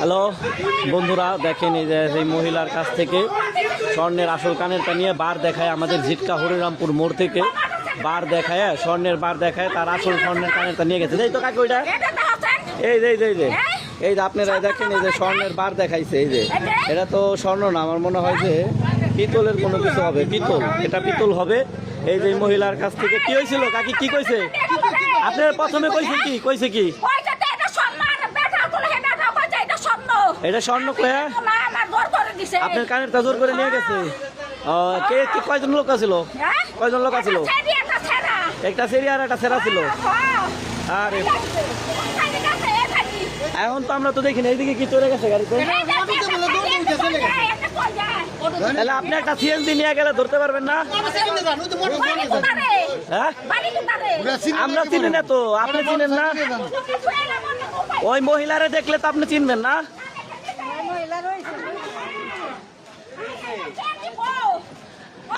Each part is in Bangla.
হ্যালো বন্ধুরা, দেখেন এই যে এই মহিলার কাছ থেকে স্বর্ণের আসল কানেরটা নিয়ে বার দেখায় আমাদের ঝিটকা হরিরামপুর মোড় থেকে বার দেখায়, স্বর্ণের বার দেখায়, তার আসল স্বর্ণের কানেরটা নিয়ে গেছে। এই তো কাকে ওইটা, এই যে এই যে আপনারা দেখেন এই যে স্বর্ণের বার দেখাইছে। এই যে এটা তো স্বর্ণ না, আমার মনে হয় যে পিতলের কোনো কিছু হবে, পিতল, এটা পিতল হবে। এই যে মহিলার কাছ থেকে কি হয়েছিল কাকি, কি কইছে আপনার প্রথমে কইছে কি এটা স্বর্ণ কয়া আপনার কানের জোর করে নিয়ে গেছে। কে কয়জন লোক আছিল, কয়জন লোক আছিল? একটা সেরি আর একটা সেরা ছিল। আরে এখন তো আমরা তো দেখিনি, এইদিকে কি চলে গেছে গাড়িতে? তাহলে আপনি একটা সিএনজি নিয়ে গেলে ধরতে পারবেন না? হ্যাঁ আমরা চিনি না তো, আপনি চিনেন না? ওই মহিলারে দেখলে তো আপনি চিনবেন না?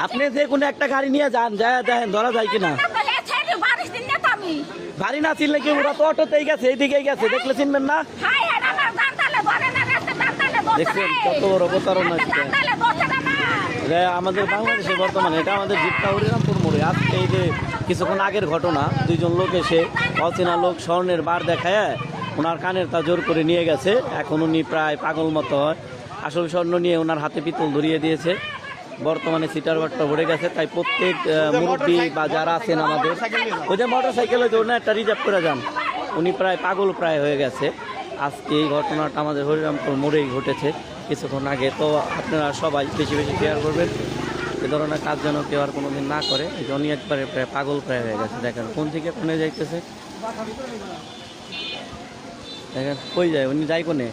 আপনি যে কোনো একটা গাড়ি নিয়ে যান, যায় দেখেন ধরা যায় কিনা। গাড়ি না চিনলে কি, ওরা তো অটোতেই গেছে, এইদিকেই গেছে, দেখলে চিনবেন না? দেখছেন কত বড় প্রতারণা। আমাদের বাংলাদেশে বর্তমানে এটা আমাদের ঝিটকা হরিরামপুর মোড়ে আজকে এই যে কিছুক্ষণ আগের ঘটনা, দুইজন লোক এসে অচেনা লোক স্বর্ণের বার দেখায় ওনার কানের তা জোর করে নিয়ে গেছে। এখন উনি প্রায় পাগল মতো হয়, আসল স্বর্ণ নিয়ে ওনার হাতে পিতল ধরিয়ে দিয়েছে। বর্তমানে সিটার বাটটা ভরে গেছে, তাই প্রত্যেক মুরব্বী বা যারা আছেন আমাদের, ওই যে মোটর সাইকেল হয়েছে ওনার একটা রিজার্ভ করে যান, উনি প্রায় পাগল প্রায় হয়ে গেছে। আজকে এই ঘটনাটা আমাদের হরিরামপুর মোড়েই ঘটেছে কিছুক্ষণ আগে। তো আপনারা সবাই বেশি বেশি শেয়ার করবেন, এ ধরনের কাজ যেন কেউ আর কোনো দিন না করে। এই জন্য একবারে প্রায় পাগল প্রায় হয়ে গেছে। দেখেন কোন থেকে কোনে যাইতেছে, দেখেন কই যায়, উনি যাই কোনে।